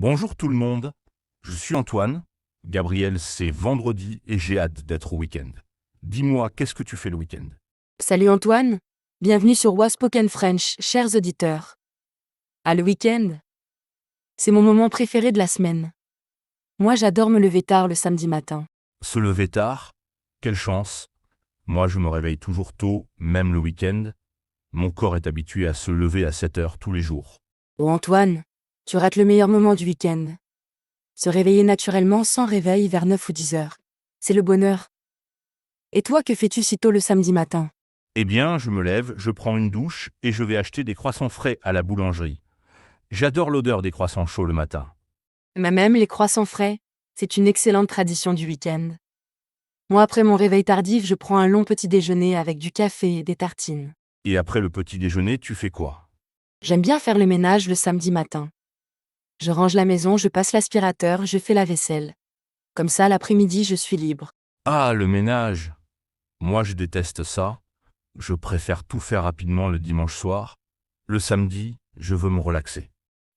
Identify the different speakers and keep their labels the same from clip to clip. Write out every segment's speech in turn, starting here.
Speaker 1: Bonjour tout le monde, je suis Antoine. Gabriel, c'est vendredi et j'ai hâte d'être au week-end. Dis-moi, qu'est-ce que tu fais le week-end?
Speaker 2: Salut Antoine, bienvenue sur Waspoken French, chers auditeurs. Le week-end, c'est mon moment préféré de la semaine. Moi j'adore me lever tard le samedi matin.
Speaker 1: Se lever tard? Quelle chance! Moi, je me réveille toujours tôt, même le week-end. Mon corps est habitué à se lever à 7 heures tous les jours.
Speaker 2: Oh Antoine, tu rates le meilleur moment du week-end. Se réveiller naturellement sans réveil vers 9 ou 10 heures. C'est le bonheur. Et toi, que fais-tu si tôt le samedi matin?
Speaker 1: Eh bien, je me lève, je prends une douche et je vais acheter des croissants frais à la boulangerie. J'adore l'odeur des croissants chauds le matin.
Speaker 2: Même les croissants frais, c'est une excellente tradition du week-end. Moi, après mon réveil tardif, je prends un long petit déjeuner avec du café et des tartines.
Speaker 1: Et après le petit déjeuner, tu fais quoi?
Speaker 2: J'aime bien faire le ménage le samedi matin. Je range la maison, je passe l'aspirateur, je fais la vaisselle. Comme ça, l'après-midi, je suis libre.
Speaker 1: Ah, le ménage! Moi, je déteste ça. Je préfère tout faire rapidement le dimanche soir. Le samedi, je veux me relaxer.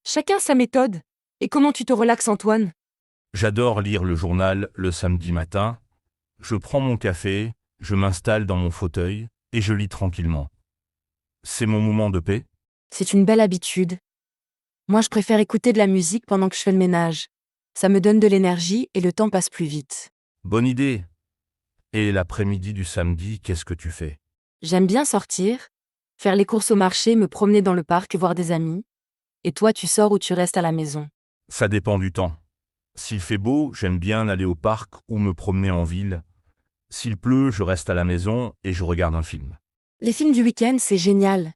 Speaker 2: Chacun sa méthode. Et comment tu te relaxes, Antoine?
Speaker 1: J'adore lire le journal le samedi matin. Je prends mon café, je m'installe dans mon fauteuil et je lis tranquillement. C'est mon moment de paix.
Speaker 2: C'est une belle habitude. Moi, je préfère écouter de la musique pendant que je fais le ménage. Ça me donne de l'énergie et le temps passe plus vite.
Speaker 1: Bonne idée. Et l'après-midi du samedi, qu'est-ce que tu fais?
Speaker 2: J'aime bien sortir, faire les courses au marché, me promener dans le parc, voir des amis. Et toi, tu sors ou tu restes à la maison?
Speaker 1: Ça dépend du temps. S'il fait beau, j'aime bien aller au parc ou me promener en ville. S'il pleut, je reste à la maison et je regarde un film.
Speaker 2: Les films du week-end, c'est génial.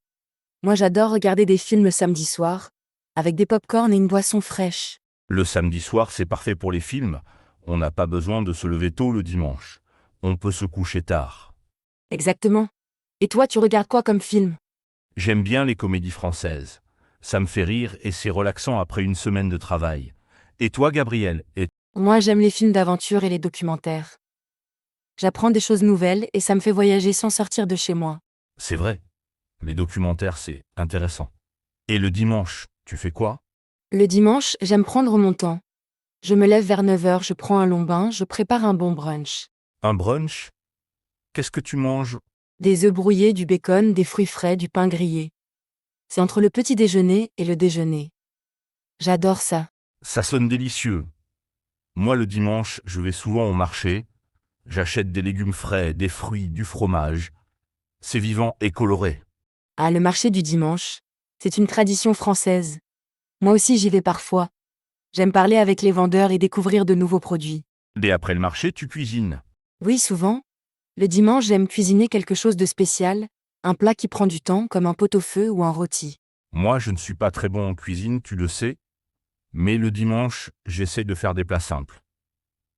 Speaker 2: Moi, j'adore regarder des films le samedi soir, avec des pop-corn et une boisson fraîche.
Speaker 1: Le samedi soir, c'est parfait pour les films. On n'a pas besoin de se lever tôt le dimanche. On peut se coucher tard.
Speaker 2: Exactement. Et toi, tu regardes quoi comme film?
Speaker 1: J'aime bien les comédies françaises. Ça me fait rire et c'est relaxant après une semaine de travail. Et toi, Gabriel,
Speaker 2: Moi, j'aime les films d'aventure et les documentaires. J'apprends des choses nouvelles et ça me fait voyager sans sortir de chez moi.
Speaker 1: c'est vrai, les documentaires, c'est intéressant. Et le dimanche, tu fais quoi?
Speaker 2: Le dimanche, j'aime prendre mon temps. Je me lève vers 9 heures, je prends un long bain, je prépare un bon brunch.
Speaker 1: Un brunch? Qu'est-ce que tu manges?
Speaker 2: Des œufs brouillés, du bacon, des fruits frais, du pain grillé. C'est entre le petit déjeuner et le déjeuner. J'adore ça.
Speaker 1: Ça sonne délicieux. Moi, le dimanche, je vais souvent au marché. J'achète des légumes frais, des fruits, du fromage. C'est vivant et coloré.
Speaker 2: Le marché du dimanche, c'est une tradition française. Moi aussi, j'y vais parfois. J'aime parler avec les vendeurs et découvrir de nouveaux produits.
Speaker 1: Et après le marché, tu cuisines.
Speaker 2: Oui, souvent. Le dimanche, j'aime cuisiner quelque chose de spécial, un plat qui prend du temps, comme un pot-au-feu ou un rôti.
Speaker 1: Moi, je ne suis pas très bon en cuisine, tu le sais. Mais le dimanche, j'essaie de faire des plats simples.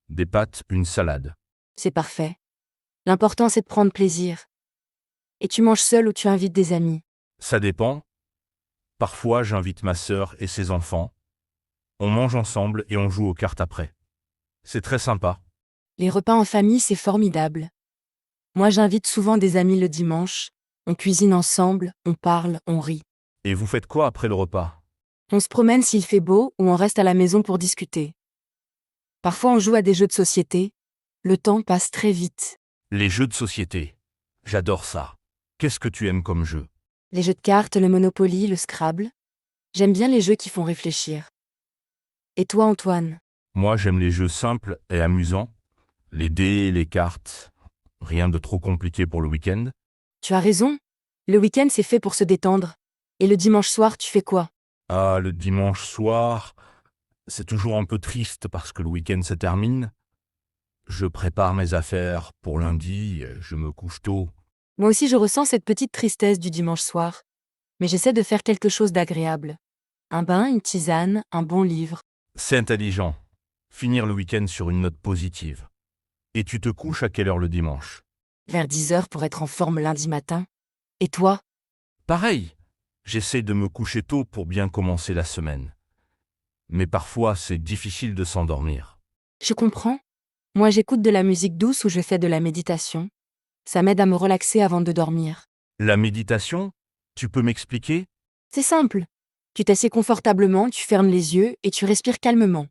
Speaker 1: Des pâtes, une salade.
Speaker 2: C'est parfait. L'important, c'est de prendre plaisir. Et tu manges seul ou tu invites des amis?
Speaker 1: Ça dépend. Parfois, j'invite ma sœur et ses enfants. On mange ensemble et on joue aux cartes après. C'est très sympa.
Speaker 2: Les repas en famille, c'est formidable. Moi, j'invite souvent des amis le dimanche. On cuisine ensemble, on parle, on rit.
Speaker 1: Et vous faites quoi après le repas?
Speaker 2: On se promène s'il fait beau ou on reste à la maison pour discuter. Parfois, on joue à des jeux de société. Le temps passe très vite.
Speaker 1: Les jeux de société. J'adore ça. Qu'est-ce que tu aimes comme jeu?
Speaker 2: Les jeux de cartes, le Monopoly, le Scrabble. J'aime bien les jeux qui font réfléchir. Et toi, Antoine?
Speaker 1: Moi, j'aime les jeux simples et amusants. Les dés, les cartes. Rien de trop compliqué pour le week-end.
Speaker 2: Tu as raison. Le week-end, c'est fait pour se détendre. Et le dimanche soir, tu fais quoi?
Speaker 1: Ah, le dimanche soir, c'est toujours un peu triste parce que le week-end se termine. Je prépare mes affaires pour lundi, je me couche tôt.
Speaker 2: Moi aussi, je ressens cette petite tristesse du dimanche soir. Mais j'essaie de faire quelque chose d'agréable. Un bain, une tisane, un bon livre.
Speaker 1: C'est intelligent. Finir le week-end sur une note positive. Et tu te couches à quelle heure le dimanche?
Speaker 2: Vers 10 heures pour être en forme lundi matin. Et toi?
Speaker 1: Pareil. J'essaie de me coucher tôt pour bien commencer la semaine. Mais parfois, c'est difficile de s'endormir.
Speaker 2: Je comprends. Moi, j'écoute de la musique douce ou je fais de la méditation. Ça m'aide à me relaxer avant de dormir.
Speaker 1: La méditation? Tu peux m'expliquer?
Speaker 2: C'est simple. Tu t'assieds confortablement, tu fermes les yeux et tu respires calmement.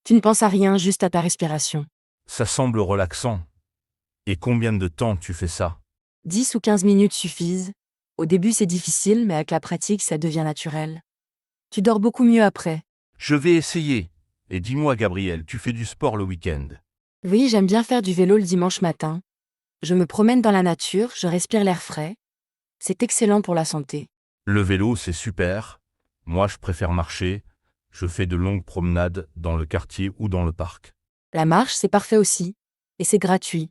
Speaker 2: Tu ne penses à rien, juste à ta respiration.
Speaker 1: Ça semble relaxant. Et combien de temps tu fais ça?
Speaker 2: 10 ou 15 minutes suffisent. Au début, c'est difficile, mais avec la pratique, ça devient naturel. Tu dors beaucoup mieux après.
Speaker 1: Je vais essayer. Et dis-moi, Gabriel, tu fais du sport le week-end?
Speaker 2: Oui, j'aime bien faire du vélo le dimanche matin. Je me promène dans la nature, je respire l'air frais. C'est excellent pour la santé.
Speaker 1: Le vélo, c'est super. Moi, je préfère marcher. Je fais de longues promenades dans le quartier ou dans le parc.
Speaker 2: La marche, c'est parfait aussi. Et c'est gratuit.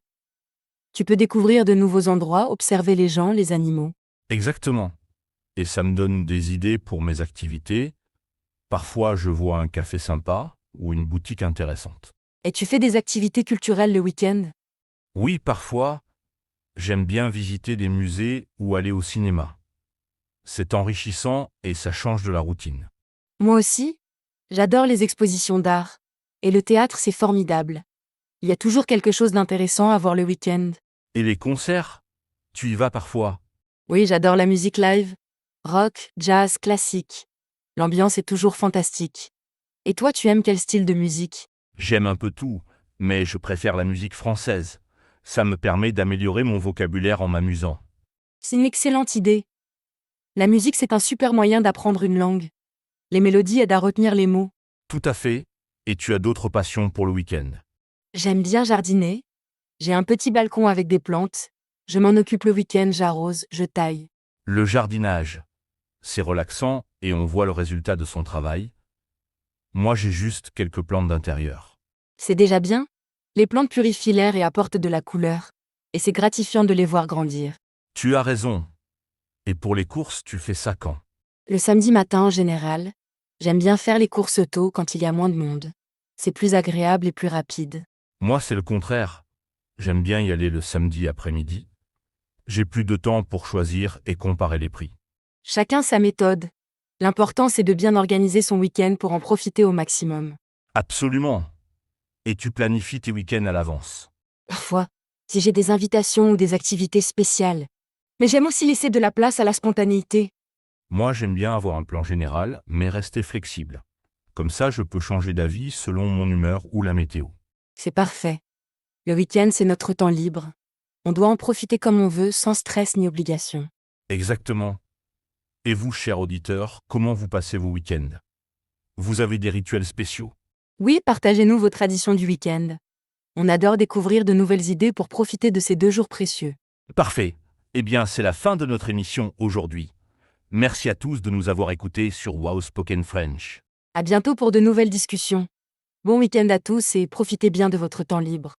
Speaker 2: Tu peux découvrir de nouveaux endroits, observer les gens, les animaux.
Speaker 1: Exactement. Et ça me donne des idées pour mes activités. Parfois, je vois un café sympa ou une boutique intéressante.
Speaker 2: Et tu fais des activités culturelles le week-end?
Speaker 1: Oui, parfois, j'aime bien visiter des musées ou aller au cinéma. C'est enrichissant et ça change de la routine.
Speaker 2: Moi aussi. J'adore les expositions d'art. Et le théâtre, c'est formidable. Il y a toujours quelque chose d'intéressant à voir le week-end.
Speaker 1: Et les concerts? Tu y vas parfois?
Speaker 2: Oui, j'adore la musique live. Rock, jazz, classique. L'ambiance est toujours fantastique. Et toi, tu aimes quel style de musique?
Speaker 1: J'aime un peu tout, mais je préfère la musique française. Ça me permet d'améliorer mon vocabulaire en m'amusant.
Speaker 2: C'est une excellente idée. La musique, c'est un super moyen d'apprendre une langue. Les mélodies aident à retenir les mots.
Speaker 1: Tout à fait. Et tu as d'autres passions pour le week-end?
Speaker 2: J'aime bien jardiner. J'ai un petit balcon avec des plantes. Je m'en occupe le week-end, j'arrose, je taille.
Speaker 1: Le jardinage. C'est relaxant et on voit le résultat de son travail. Moi, j'ai juste quelques plantes d'intérieur.
Speaker 2: C'est déjà bien. Les plantes purifient l'air et apportent de la couleur. Et c'est gratifiant de les voir grandir.
Speaker 1: Tu as raison. Et pour les courses, tu fais ça quand?
Speaker 2: Le samedi matin en général, j'aime bien faire les courses tôt quand il y a moins de monde. C'est plus agréable et plus rapide.
Speaker 1: Moi, c'est le contraire. J'aime bien y aller le samedi après-midi. J'ai plus de temps pour choisir et comparer les prix.
Speaker 2: Chacun sa méthode. L'important c'est de bien organiser son week-end pour en profiter au maximum.
Speaker 1: Absolument. Et tu planifies tes week-ends à l'avance.
Speaker 2: Parfois, si j'ai des invitations ou des activités spéciales. Mais j'aime aussi laisser de la place à la spontanéité.
Speaker 1: Moi, j'aime bien avoir un plan général, mais rester flexible. Comme ça, je peux changer d'avis selon mon humeur ou la météo.
Speaker 2: C'est parfait. Le week-end c'est notre temps libre. On doit en profiter comme on veut, sans stress ni obligation.
Speaker 1: Exactement. Et vous, chers auditeurs, comment vous passez vos week-ends? Vous avez des rituels spéciaux?
Speaker 2: Oui, partagez-nous vos traditions du week-end. On adore découvrir de nouvelles idées pour profiter de ces 2 jours précieux.
Speaker 1: Parfait. Eh bien, c'est la fin de notre émission aujourd'hui. Merci à tous de nous avoir écoutés sur Wow Spoken French.
Speaker 2: À bientôt pour de nouvelles discussions. Bon week-end à tous et profitez bien de votre temps libre.